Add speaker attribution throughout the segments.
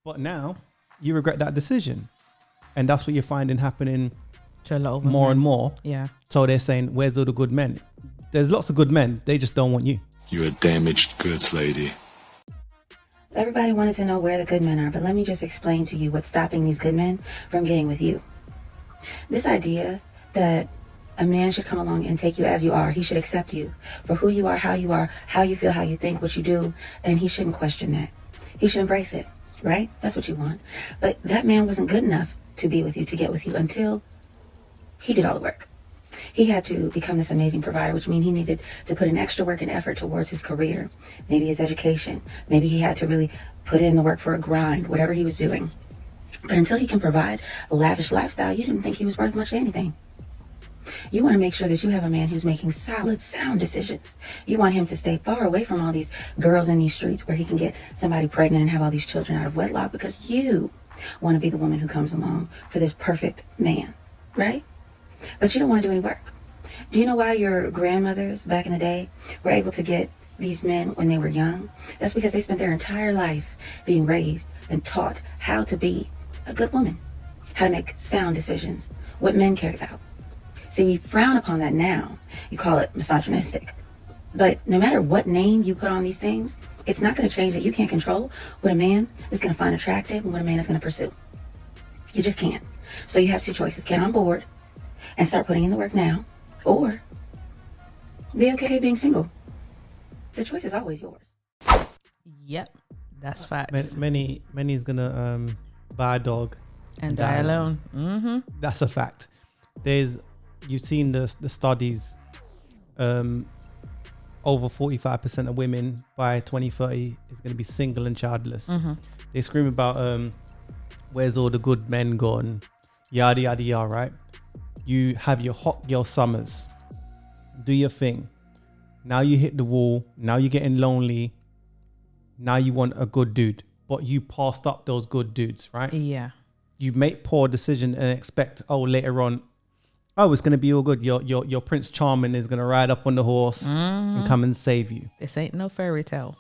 Speaker 1: But now you regret that decision. And that's what you're finding happening
Speaker 2: to a lot of
Speaker 1: more
Speaker 2: women.
Speaker 1: and more.
Speaker 2: Yeah.
Speaker 1: So they're saying, where's all the good men? There's lots of good men. They just don't want you.
Speaker 3: You're a damaged goods lady.
Speaker 4: Everybody wanted to know where the good men are, but let me just explain to you what's stopping these good men from getting with you. This idea that a man should come along and take you as you are. He should accept you for who you are, how you feel, how you think, what you do, and he shouldn't question that. He should embrace it, right? That's what you want. But that man wasn't good enough to be with you, to get with you, until he did all the work. He had to become this amazing provider, which means he needed to put in extra work and effort towards his career, maybe his education. Maybe he had to really put in the work for a grind, whatever he was doing. But until he can provide a lavish lifestyle, you didn't think he was worth much of anything. You want to make sure that you have a man who's making solid, sound decisions. You want him to stay far away from all these girls in these streets where he can get somebody pregnant and have all these children out of wedlock, because you want to be the woman who comes along for this perfect man, right? But you don't want to do any work. Do you know why your grandmothers back in the day were able to get these men when they were young? That's because they spent their entire life being raised and taught how to be a good woman, how to make sound decisions, what men cared about. See, we frown upon that now. You call it misogynistic. But no matter what name you put on these things, it's not going to change that you can't control what a man is going to find attractive and what a man is going to pursue. You just can't. So you have two choices. Get on board and start putting in the work now, or be okay being single. The choice is always yours.
Speaker 2: Yep, that's facts.
Speaker 1: Many is going to buy a dog
Speaker 2: and die alone. Mm-hmm.
Speaker 1: That's a fact. You've seen the studies, over 45% of women by 2030 is going to be single and childless. Mm-hmm. They scream about where's all the good men gone, yada yada yada, right? You have your hot girl summers, do your thing. Now you hit the wall, now you're getting lonely, now you want a good dude, but you passed up those good dudes, right?
Speaker 2: Yeah.
Speaker 1: You make poor decision and expect, later on, it's going to be all good. Your Prince Charming is going to ride up on the horse and come and save you.
Speaker 2: This ain't no fairy tale.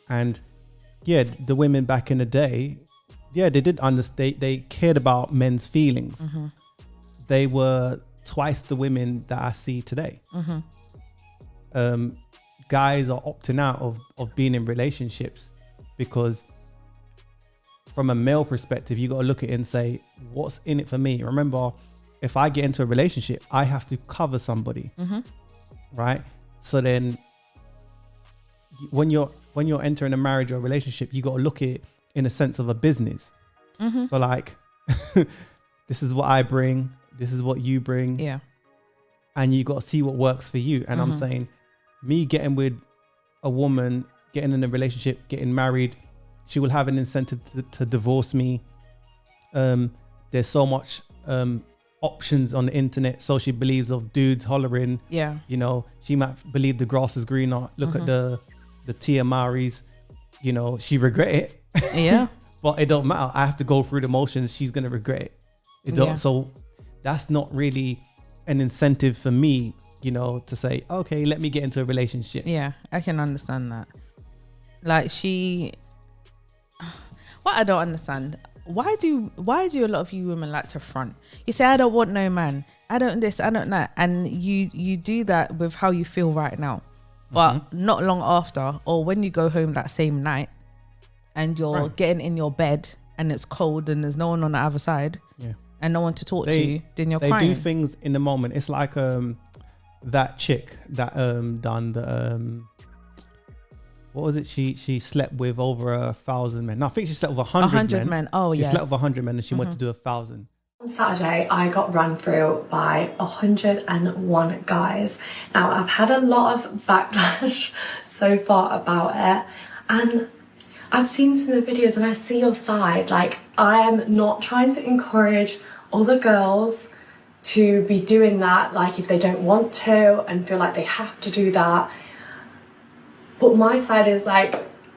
Speaker 1: And yeah, the women back in the day, they did understand. They cared about men's feelings. Mm-hmm. They were twice the women that I see today. Mm-hmm. Guys are opting out of being in relationships because from a male perspective, you got to look at it and say, what's in it for me? Remember, if I get into a relationship, I have to cover somebody, right? So then when you're entering a marriage or a relationship, you got to look at it in a sense of a business. Mm-hmm. So like, this is what I bring. This is what you bring.
Speaker 2: Yeah. And
Speaker 1: you got to see what works for you. And I'm saying, me getting with a woman, getting in a relationship, getting married, she will have an incentive to divorce me. There's so much options on the internet, so she believes of dudes hollering.
Speaker 2: Yeah.
Speaker 1: You know, she might believe the grass is greener. Look at the Tia Maris. You know, she regret it.
Speaker 2: Yeah.
Speaker 1: But it don't matter. I have to go through the motions. She's gonna regret it. So that's not really an incentive for me, you know, to say, okay, let me get into a relationship.
Speaker 2: Yeah, I can understand that. Like what I don't understand, why do a lot of you women like to front? You say, I don't want no man, I don't this, I don't that, and you do that with how you feel right now, but not long after, or when you go home that same night and you're getting in your bed and it's cold and there's no one on the other side, and no one to talk to you, then you're crying.
Speaker 1: They do things in the moment. It's like that chick that done the what was it? She slept with over 1,000 men. No, I think she slept with 100 men.
Speaker 2: Oh,
Speaker 1: she
Speaker 2: yeah.
Speaker 1: slept with 100 men and she wanted to do 1,000.
Speaker 5: On Saturday, I got run through by 101 guys. Now, I've had a lot of backlash so far about it, and I've seen some of the videos and I see your side. Like, I am not trying to encourage other girls to be doing that, like if they don't want to and feel like they have to do that. But my side is like,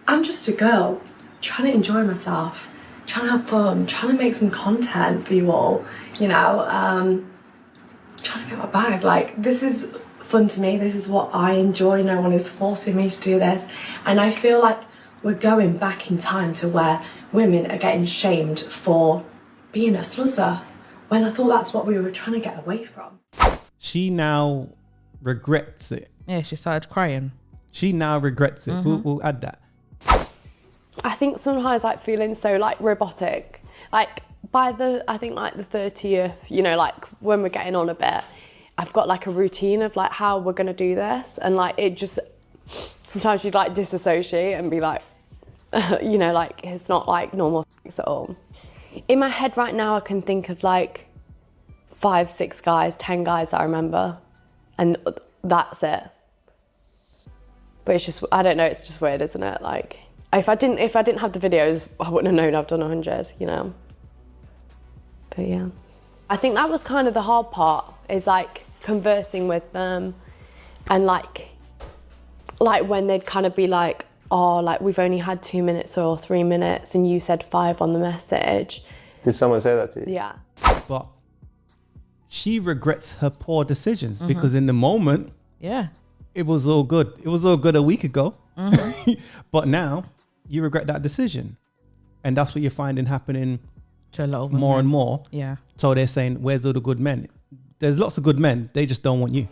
Speaker 5: I'm just a girl trying to enjoy myself, trying to have fun, trying to make some content for you all, you know, trying to get my bag. Like, this is fun to me. This is what I enjoy. No one is forcing me to do this. And I feel like we're going back in time to where women are getting shamed for being a sluzzer, when I thought that's what we were trying to get away from.
Speaker 1: She now regrets it.
Speaker 2: Yeah, she started crying.
Speaker 1: She now regrets it. We'll add that.
Speaker 6: I think sometimes like feeling so like robotic, like by the 30th, you know, like when we're getting on a bit, I've got like a routine of like how we're gonna do this, and like it just sometimes you'd like disassociate and be like, you know, like it's not like normal sex at all. In my head right now, I can think of like 5, 6 guys, 10 guys that I remember, and that's it. But it's just, I don't know, it's just weird, isn't it? Like, if I didn't have the videos, I wouldn't have known I've done 100, you know? But yeah. I think that was kind of the hard part, is like conversing with them, and like when they'd kind of be like, oh, like we've only had 2 minutes or 3 minutes and you said 5 on the message.
Speaker 7: Did someone say that to you?
Speaker 6: Yeah.
Speaker 1: But she regrets her poor decisions because in the moment,
Speaker 2: Yeah.
Speaker 1: it was all good. It was all good a week ago. But now you regret that decision. And that's what you're finding happening
Speaker 2: To a lot of
Speaker 1: more
Speaker 2: women.
Speaker 1: and more.
Speaker 2: Yeah.
Speaker 1: So they're saying, where's all the good men? There's lots of good men. They just don't want you.